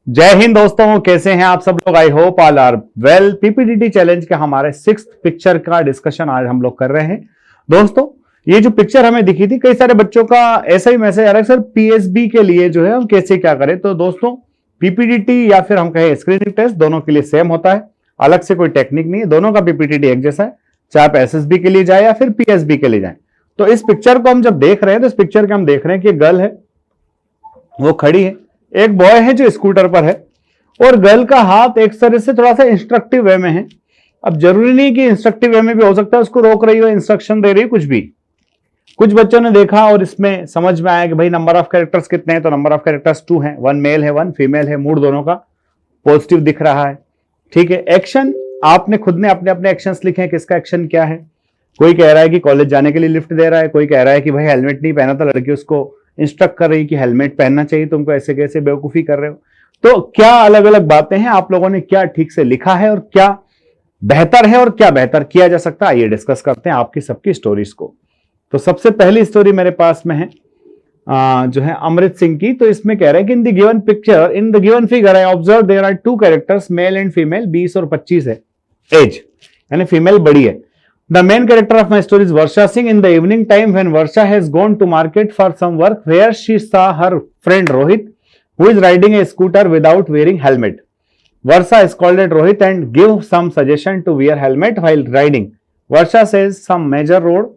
जय हिंद दोस्तों, कैसे हैं आप सब लोग। I hope all are well. PPDT challenge के हमारे 6th पिक्चर का डिस्कशन आज हम लोग कर रहे हैं। दोस्तों, ये जो पिक्चर हमें दिखी थी, कई सारे बच्चों का ऐसा ही मैसेज आ रहा है सर पीएसबी के लिए जो है हम कैसे क्या करें। तो दोस्तों, पीपीडीटी या फिर हम कहें स्क्रीनिंग टेस्ट, दोनों के लिए सेम होता है, अलग से कोई टेक्निक नहीं है। दोनों का पीपीडीटी एक जैसा है, चाहे आप एसएसबी के लिए जाए या फिर पीएसबी के लिए जाए। तो इस पिक्चर को हम जब देख रहे हैं तो इस पिक्चर के हम देख रहे हैं कि गर्ल है, वो खड़ी है, एक बॉय है जो स्कूटर पर है और गर्ल का हाथ एक तरह से थोड़ा सा इंस्ट्रक्टिव वे में है। अब जरूरी नहीं कि इंस्ट्रक्टिव वे में भी हो सकता है उसको रोक रही हो, इंस्ट्रक्शन दे रही हो, कुछ भी। कुछ बच्चों ने देखा और इसमें समझ में आया कि भाई नंबर ऑफ कैरेक्टर्स कितने हैं, तो नंबर ऑफ कैरेक्टर्स 2 हैं, 1 मेल है 1 फीमेल है, मूड दोनों का पॉजिटिव दिख रहा है। ठीक है। एक्शन आपने खुद ने अपने अपने एक्शंस लिखे हैं, किसका एक्शन क्या है। कोई कह रहा है कि कॉलेज जाने के लिए लिफ्ट दे रहा है, कोई कह रहा है कि भाई हेलमेट नहीं पहना था, लड़की उसको इंस्ट्रक्ट कर रही कि हेलमेट पहनना चाहिए, तुमको ऐसे कैसे बेवकूफी कर रहे हो। तो क्या अलग अलग बातें हैं, आप लोगों ने क्या ठीक से लिखा है और क्या बेहतर है और क्या बेहतर किया जा सकता है, आइए डिस्कस करते हैं आपकी सबकी स्टोरीज को। तो सबसे पहली स्टोरी मेरे पास में है जो है अमृत सिंह की। तो इसमें कह रहे हैं कि in the given picture, in the given figure I observe there are 2 characters, male and female, 20 और 25 है एज, यानी फीमेल बड़ी है। The main character of my story is Varsha Singh. In the evening time, when Varsha has gone to market for some work, where she saw her friend Rohit, who is riding a scooter without wearing helmet. Varsha scolded Rohit and gave some suggestion to wear helmet while riding. Varsha says some major road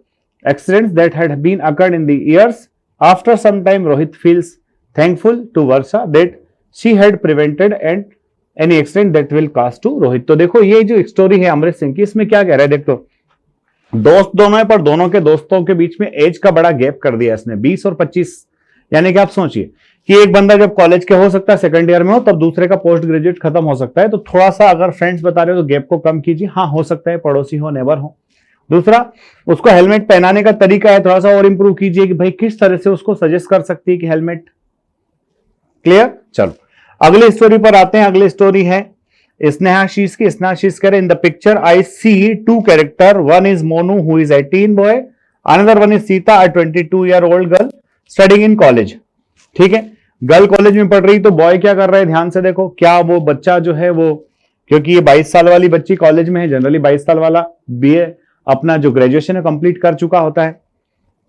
accidents that had been occurred in the years. After some time, Rohit feels thankful to Varsha that she had prevented and any accident that will cause to Rohit. तो देखो ये जो story है अमृत सिंह की, इसमें क्या कह रहा है देखो। दोस्त दोनों है पर दोनों के दोस्तों के बीच में एज का बड़ा गैप कर दिया इसने, 20 और 25। यानी कि आप सोचिए कि एक बंदा जब कॉलेज के हो सकता है सेकंड ईयर में हो, तब दूसरे का पोस्ट ग्रेजुएट खत्म हो सकता है। तो थोड़ा सा अगर फ्रेंड्स बता रहे हो तो गैप को कम कीजिए। हाँ, हो सकता है पड़ोसी हो, नेबर हो। दूसरा, उसको हेलमेट पहनाने का तरीका है, थोड़ा सा और इंप्रूव कीजिए कि भाई किस तरह से उसको सजेस्ट कर सकती है कि हेलमेट। क्लियर। चलो अगली स्टोरी पर आते हैं। अगली स्टोरी है स्नेहाशीष की। स्नेहाशीष कह रहे in the picture I see 2 character, one is Monu who is 18 boy, another one is Sita a 22-year-old girl studying in college. ठीक है, गर्ल कॉलेज में पढ़ रही, तो बॉय क्या कर रहा है, ध्यान से देखो। क्या वो बच्चा जो है वो, क्योंकि ये 22 साल वाली बच्ची कॉलेज में है, जनरली 22 साल वाला बीए अपना जो ग्रेजुएशन है कंप्लीट कर चुका होता है,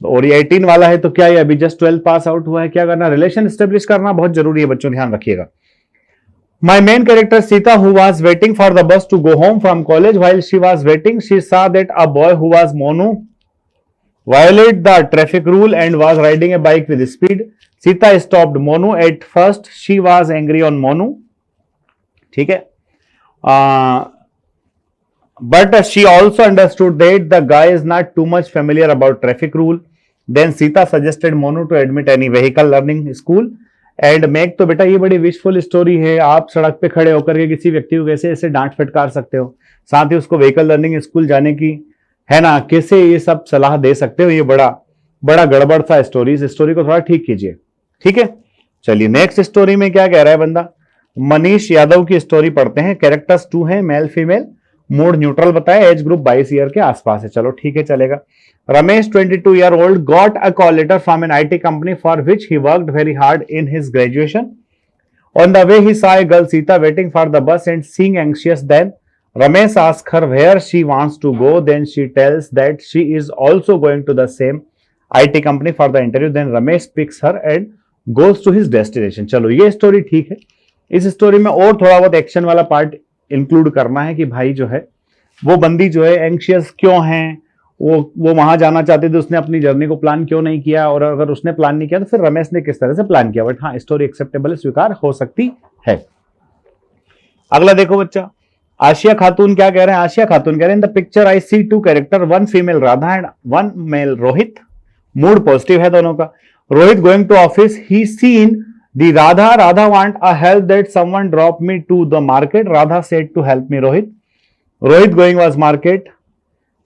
और ये 18 वाला है, तो क्या ये अभी जस्ट 12 पास आउट हुआ है। क्या करना, रिलेशन स्टेब्लिश करना बहुत जरूरी है बच्चों, ध्यान रखिएगा। My main character Sita, who was waiting for the bus to go home from college, while she was waiting, she saw that a boy who was Monu violated the traffic rule and was riding a bike with speed. Sita stopped Monu. At first, she was angry on Monu. ठीक है, but she also understood that the guy is not too much familiar about traffic rule. Then Sita suggested Monu to admit any vehicle learning school. And मैक, तो बेटा ये बड़ी wishful story है। आप सड़क पे खड़े होकर के किसी व्यक्ति को कैसे ऐसे डांट फटकार सकते हो, साथ ही उसको व्हीकल लर्निंग स्कूल जाने की, है ना, कैसे ये सब सलाह दे सकते हो। ये बड़ा बड़ा गड़बड़ सा स्टोरी, इस स्टोरी को थोड़ा ठीक कीजिए। ठीक है, चलिए नेक्स्ट स्टोरी में क्या कह रहा है बंदा। मनीष यादव की स्टोरी पढ़ते हैं। कैरेक्टर्स 2 हैं, मेल फीमेल, मूड न्यूट्रल बताया, एज ग्रुप 22 ईयर के आसपास है। चलो ठीक है, चलेगा। Ramesh, 22-year-old, got a call letter from an IT company for which he worked very hard in his graduation. On the way, he saw a girl Sita waiting for the bus and seeing anxious. Then Ramesh asks her where she wants to go. Then she tells that she is also going to the same IT company for the interview. Then Ramesh picks her and goes to his destination. चलो ये story ठीक है। इस story में और थोड़ा बहुत action वाला पार्ट इंक्लूड करना है कि भाई जो है वो बंदी जो है एंग्शियस क्यों है, वो वहां जाना चाहते थे, उसने अपनी जर्नी को प्लान क्यों नहीं किया, और अगर उसने प्लान नहीं किया तो फिर रमेश ने किस तरह से प्लान किया। बट हाँ, स्टोरी एक्सेप्टेबल, स्वीकार हो सकती है। अगला देखो बच्चा, आशिया खातून क्या कह रहे हैं। आशिया खातून कह रहे हैं in the picture I see 2 character, 1 female Radha and 1 male Rohit. Mood positive है दोनों का। Rohit going to office, he seen the Radha want a help that someone drop me to the market, Radha said to help me Rohit. Rohit going was market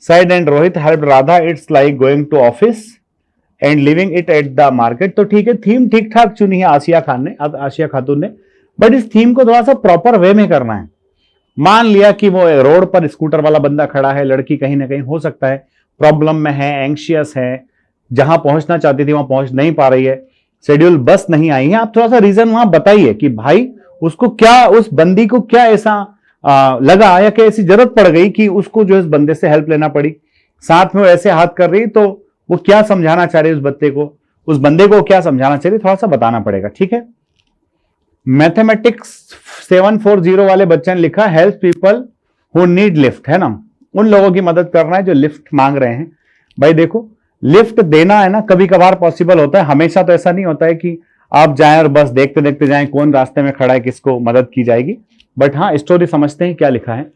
side and Rohit help Radha, it's like going to office and living it at the market. तो ठीक है, theme ठीक ठाक चुनी है आशिया खातून ने, but इस theme को थोड़ा सा प्रॉपर वे में करना है। मान लिया कि वो रोड पर स्कूटर वाला बंदा खड़ा है, लड़की कहीं ना कहीं हो सकता है प्रॉब्लम में है, एंग्शियस है, जहां पहुंचना चाहती थी वहां पहुंच नहीं पा रही है, शेड्यूल बस नहीं आई है। आप थोड़ा सा रीजन वहां बताइए कि भाई उसको क्या, उस बंदी को क्या ऐसा लगा या क्या ऐसी जरूरत पड़ गई कि उसको जो इस बंदे से हेल्प लेना पड़ी, साथ में वो ऐसे हाथ कर रही, तो वो क्या समझाना चाह रही उस बच्चे को, उस बंदे को क्या समझाना चाहिए, थोड़ा सा बताना पड़ेगा। ठीक है, मैथमेटिक्स 740 वाले बच्चे ने लिखा help people who need lift, है ना, उन लोगों की मदद करना है जो लिफ्ट मांग रहे हैं। भाई देखो, लिफ्ट देना है ना कभी कभार पॉसिबल होता है, हमेशा तो ऐसा नहीं होता है कि आप जाएं और बस देखते देखते जाएं कौन रास्ते में खड़ा है, किसको मदद की जाएगी। बट हाँ, स्टोरी समझते हैं क्या लिखा है।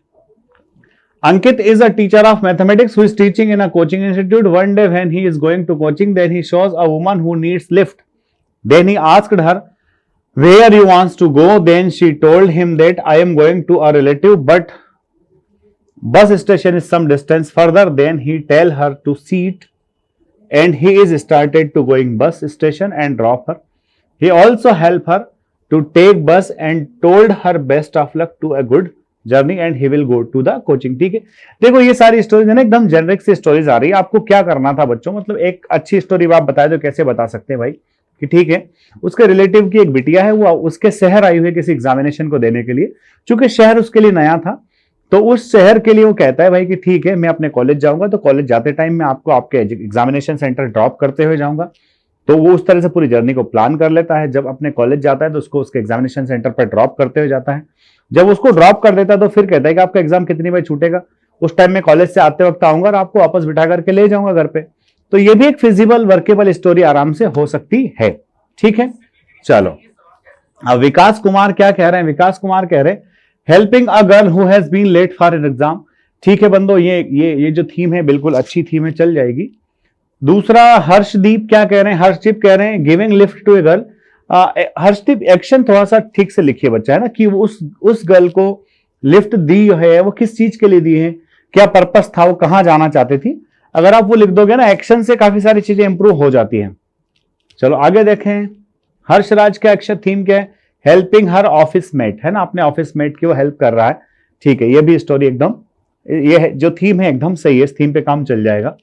Ankit is a teacher of mathematics who is teaching in a coaching institute. One day when he is going to coaching, then he shows a woman who needs lift. Then he asked her where he wants to go. Then she told him that I am going to a relative, but bus station is some distance further. Then he tell her to sit, and he is started to going bus station and drop her. He also help her to take bus and told her best of luck to a good journey and he will go to the coaching. ठीक है, देखो ये सारी stories है ना एकदम generic सी stories आ रही है। आपको क्या करना था बच्चों, मतलब एक अच्छी स्टोरी आप बताए तो कैसे बता सकते हैं भाई कि ठीक है, उसके रिलेटिव की एक बिटिया है, वो उसके शहर आई हुई है किसी एग्जामिनेशन को देने के लिए। चूंकि शहर उसके लिए नया था, तो उस शहर के लिए वो कहता है भाई कि ठीक है मैं अपने कॉलेज जाऊंगा, तो कॉलेज जाते टाइम मैं आपको आपके एग्जामिनेशन सेंटर ड्रॉप करते हुए जाऊंगा। तो वो उस तरह से पूरी जर्नी को प्लान कर लेता है। जब अपने कॉलेज जाता है तो उसको उसके एग्जामिनेशन सेंटर पर ड्रॉप करते हुए जाता है। जब उसको ड्रॉप कर देता है तो फिर कहता है कि आपका एग्जाम कितनी बजे छूटेगा, उस टाइम में कॉलेज से आते वक्त आऊंगा और आपको वापस बिठा करके ले जाऊंगा घर पे। तो ये भी एक फिजिबल वर्केबल स्टोरी आराम से हो सकती है। ठीक है, चलो अब विकास कुमार क्या कह रहे हैं। विकास कुमार कह रहे हैं helping a girl who has been late for an exam. ठीक है बंदो, ये जो थीम है बिल्कुल अच्छी थीम है, चल जाएगी। दूसरा हर्षदीप क्या कह रहे हैं, हर्षदीप कह रहे हैं giving lift to a girl. Harshdeep action थोड़ा सा ठीक से लिखिए बच्चा, है ना, कि उस गर्ल को लिफ्ट दी है, वो किस चीज के लिए दी है, क्या पर्पस था, वो कहां जाना चाहती थी। अगर आप वो लिख दोगे ना, एक्शन से काफी सारी चीजें इंप्रूव हो जाती हैं। चलो आगे देखें, हर्षराज का एक्शन थीम क्या है, हेल्पिंग हर ऑफिस मेट, है ना, अपने ऑफिस मेट की वो हेल्प कर रहा है। ठीक है, ये भी स्टोरी एकदम, ये जो थीम है एकदम सही है, इस थीम पे काम चल जाएगा।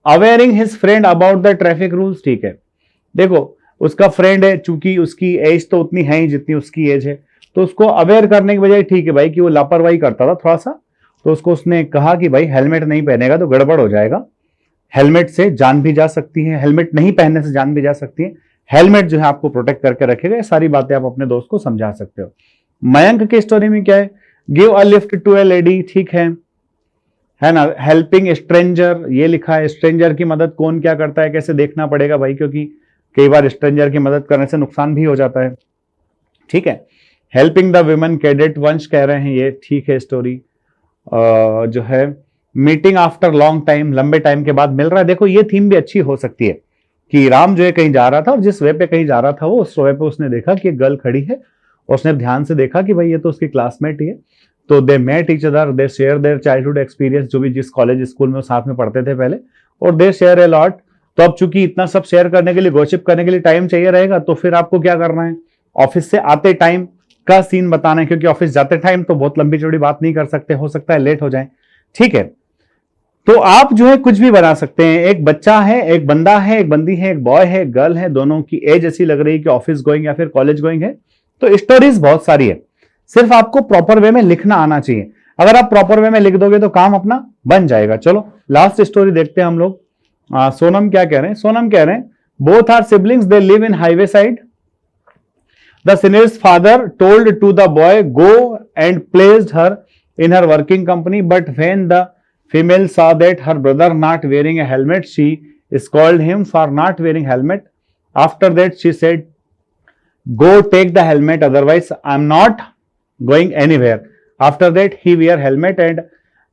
Awaring his friend about the traffic rules. ठीक है, देखो उसका फ्रेंड है, चूंकि उसकी एज तो उतनी है ही जितनी उसकी एज है, तो उसको अवेयर करने की बजाय ठीक है भाई कि वो लापरवाही करता था थोड़ा सा, तो उसको उसने कहा कि भाई हेलमेट नहीं पहनेगा तो गड़बड़ हो जाएगा, हेलमेट से जान भी जा सकती है, हेलमेट नहीं पहनने से जान भी जा सकती है, हेलमेट जो है आपको प्रोटेक्ट करके रखेगा। ये सारी बातें आप अपने दोस्त को समझा सकते हो। मयंक की स्टोरी में क्या है, give a lift to a lady. ठीक है ना, हेल्पिंग स्ट्रेंजर ये लिखा है, स्ट्रेंजर की मदद कौन क्या करता है कैसे देखना पड़ेगा भाई, क्योंकि कई बार स्ट्रेंजर की मदद करने से नुकसान भी हो जाता है। ठीक है, हेल्पिंग द वुमेन कैडेट वंश कह रहे हैं, ये ठीक है स्टोरी। जो है मीटिंग आफ्टर लॉन्ग टाइम, लंबे टाइम के बाद मिल रहा है। देखो ये थीम भी अच्छी हो सकती है कि राम जो है कहीं जा रहा था और जिस वे पे कहीं जा रहा था वो उस वे पे उसने देखा कि एक गर्ल खड़ी है और उसने ध्यान से देखा कि भाई ये तो उसकी क्लासमेट ही है। तो they met each other, they share their childhood experience, जो भी जिस कॉलेज स्कूल में वो साथ में पढ़ते थे पहले, और दे शेयर ए लॉट। तो अब चूंकि इतना सब शेयर करने के लिए, गॉसिप करने के लिए टाइम चाहिए रहेगा, तो फिर आपको क्या करना है, ऑफिस से आते टाइम का सीन बताना है, क्योंकि ऑफिस जाते टाइम तो बहुत लंबी चौड़ी बात नहीं कर सकते, हो सकता है लेट हो जाए। ठीक है, तो आप जो है कुछ भी बना सकते हैं। एक बच्चा है, एक बंदा है, एक बंदी है, एक बॉय है, एक गर्ल है, दोनों की एज ऐसी लग रही है कि ऑफिस गोइंग या फिर कॉलेज गोइंग है। तो स्टोरीज बहुत सारी है, सिर्फ आपको प्रॉपर वे में लिखना आना चाहिए। अगर आप प्रॉपर वे में लिख दोगे तो काम अपना बन जाएगा। चलो लास्ट स्टोरी देखते हैं हम लोग। सोनम क्या कह रहे हैं, सोनम कह रहे हैं both are siblings, they live in highway side. The seniors father told to the boy go and placed her in her working company, but when the female saw that her brother not wearing a helmet, she scolded him for not wearing helmet. After that she said, go take the helmet, otherwise I'm not going anywhere. After that he wear helmet and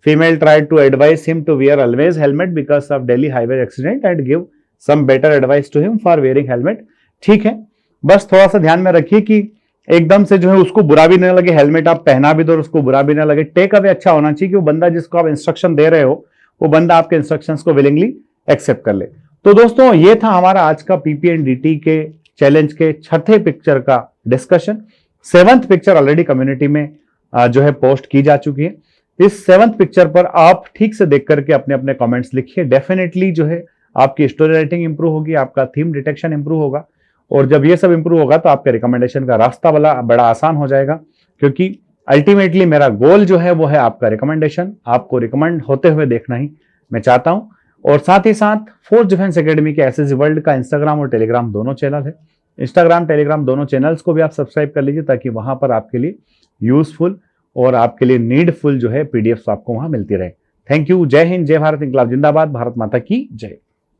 female tried to advise him to wear always helmet because of Delhi highway accident and give some better advice to him for wearing helmet. ठीक है, बस थोड़ा सा ध्यान में रखिए कि एकदम से जो है उसको बुरा भी नहीं लगे, हेलमेट आप पहना भी दो और उसको बुरा भी ना लगे। टेक अवे अच्छा होना चाहिए कि वो बंदा जिसको आप इंस्ट्रक्शन दे रहे हो वो बंदा आपके इंस्ट्रक्शंस को विलिंगली एक्सेप्ट कर ले। तो दोस्तों ये था हमारा आज का पीपीएनडीटी के चैलेंज के छठे पिक्चर का discussion. 7th picture already community में जो है पोस्ट की जा चुकी है। इस 7th पिक्चर पर आप ठीक से देख करके अपने अपने कॉमेंट्स लिखिए। डेफिनेटली जो है आपकी स्टोरी राइटिंग इंप्रूव होगी, आपका थीम डिटेक्शन इंप्रूव होगा और जब ये सब इंप्रूव होगा तो आपके रिकमेंडेशन का रास्ता बड़ा आसान हो जाएगा, क्योंकि अल्टीमेटली मेरा गोल जो है वो है आपका रिकमेंडेशन। आपको रिकमेंड होते हुए देखना ही मैं चाहता हूं। और साथ ही साथ फोर्स डिफेंस एकेडमी के एसएससी वर्ल्ड का इंस्टाग्राम और टेलीग्राम दोनों चैनल है। इंस्टाग्राम टेलीग्राम दोनों चैनल्स को भी आप सब्सक्राइब कर लीजिए, ताकि वहां पर आपके लिए यूजफुल और आपके लिए नीडफुल जो है पीडीएफ आपको वहां मिलती रहे। Thank you. जय हिंद, जय भारत, इंकलाब जिंदाबाद, भारत माता की जय।